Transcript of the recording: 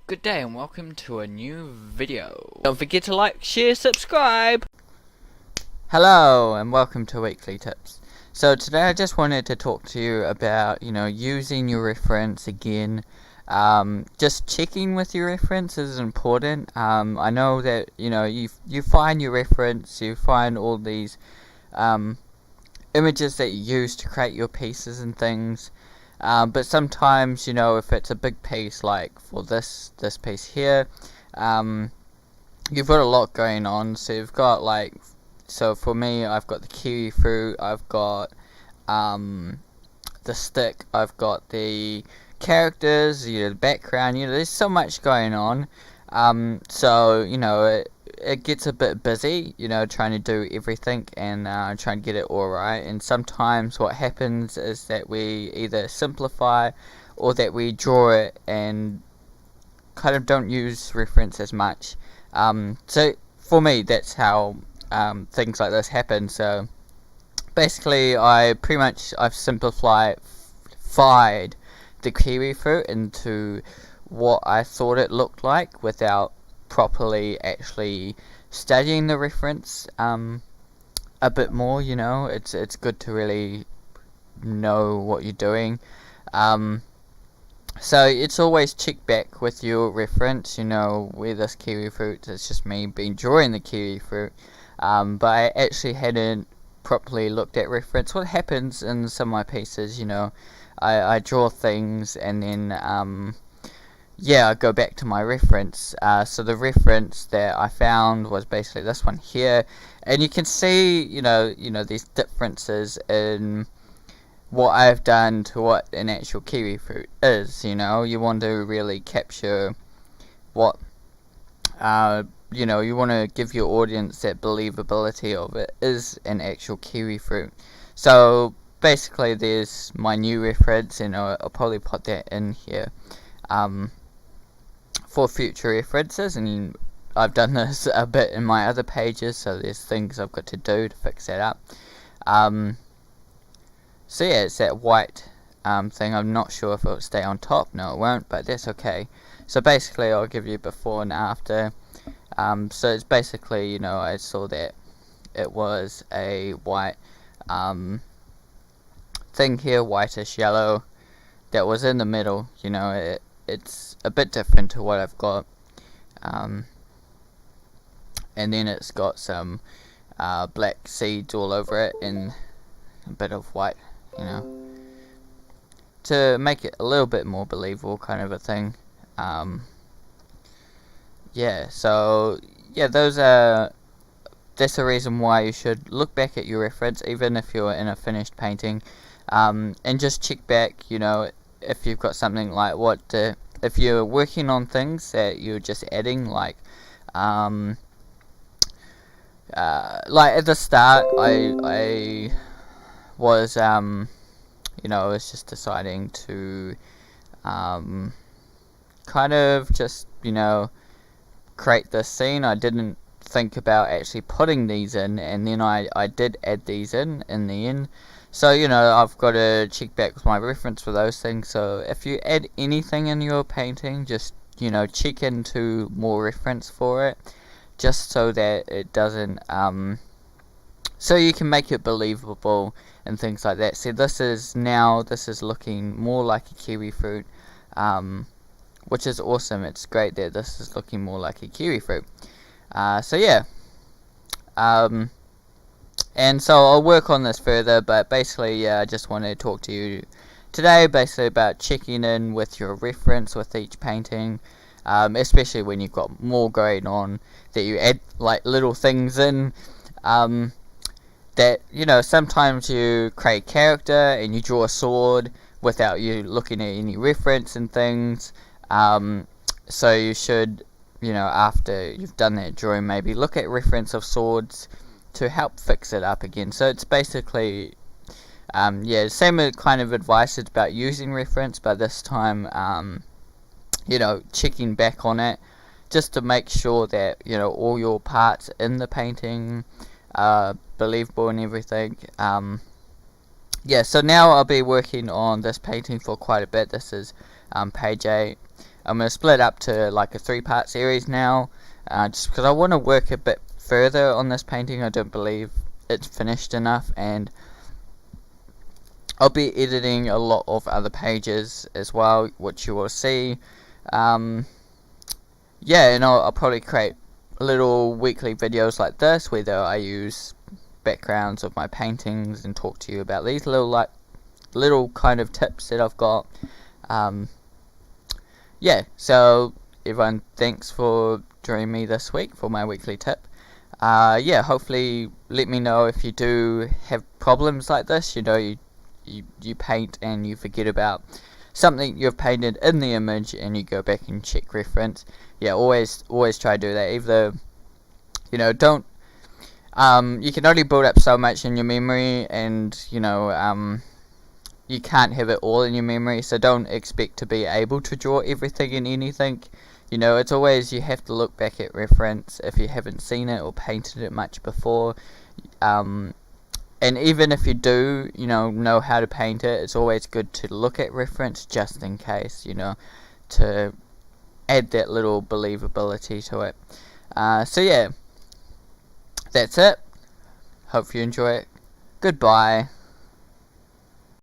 Good day and welcome to a new video. Don't forget to like, share, subscribe. Hello and welcome to Weekly Tips. So today I just wanted to talk to you about, using your reference again. Just checking with your reference is important. I know that, you find your reference, you find all these images that you use to create your pieces and things. But sometimes, if it's a big piece, like for this piece here, you've got a lot going on. So you've got so for me, I've got the kiwi fruit, I've got the stick, I've got the characters, the background. There's so much going on. So it gets a bit busy, trying to do everything and trying to get it all right. And sometimes what happens is that we either simplify or that we draw it and kind of don't use reference as much. So for me, that's how things like this happen. So basically, I've simplified the kiwi fruit into what I thought it looked like without properly actually studying the reference a bit more. It's good to really know what you're doing. So it's always check back with your reference, where this kiwi fruit is just me drawing the kiwi fruit, but I actually hadn't properly looked at reference. What happens in some of my pieces, I draw things and then I go back to my reference. So the reference that I found was basically this one here, and you can see, these differences in what I've done to what an actual kiwi fruit is. You want to really capture what, you want to give your audience that believability of it is an actual kiwi fruit. So basically, there's my new reference, and I'll probably put that in here for future references, and I've done this a bit in my other pages, so there's things I've got to do to fix that up. So yeah, it's that white thing. I'm not sure if it'll stay on top. No, it won't, but that's okay. So basically, I'll give you before and after. So it's basically, I saw that it was a white thing here, whitish yellow, that was in the middle. It's a bit different to what I've got, and then it's got some black seeds all over it and a bit of white, to make it a little bit more believable, kind of a thing. That's the reason why you should look back at your reference, even if you're in a finished painting, and just check back, if you've got something like if you're working on things that you're just adding, like at the start, I was I was just deciding to kind of just create this scene. I didn't think about actually putting these in, and then I did add these in the end. So I've got to check back with my reference for those things. So if you add anything in your painting, just check into more reference for it, just so that it doesn't so you can make it believable and things like that. See, this is looking more like a kiwi fruit, which is awesome. It's great that this is looking more like a kiwi fruit. So yeah, and so I'll work on this further, but basically, I just wanted to talk to you today basically about checking in with your reference with each painting, especially when you've got more going on, that you add little things in, that sometimes you create character and you draw a sword without you looking at any reference and things. So you should, after you've done that drawing, maybe look at reference of swords to help fix it up again. So it's basically same kind of advice about using reference, but this time checking back on it just to make sure that all your parts in the painting are believable and everything. So now I'll be working on this painting for quite a bit. This is page 8. I'm going to split it up to like a 3-part series now, just because I want to work a bit further on this painting. I don't believe it's finished enough, and I'll be editing a lot of other pages as well, which you will see. Yeah, and I'll probably create little weekly videos like this, where I use backgrounds of my paintings and talk to you about these little kind of tips that I've got. Yeah, so everyone, thanks for joining me this week for my weekly tip. Yeah, hopefully let me know if you do have problems like this. You know, you paint and you forget about something you've painted in the image, and you go back and check reference. Yeah, always try to do that. Either, you know, don't you can only build up so much in your memory, and you know, you can't have it all in your memory, so don't expect to be able to draw everything and anything. You know, it's always, you have to look back at reference if you haven't seen it or painted it much before. And even if you do, you know how to paint it, it's always good to look at reference just in case, you know, to add that little believability to it. So yeah, that's it. Hope you enjoy it. Goodbye.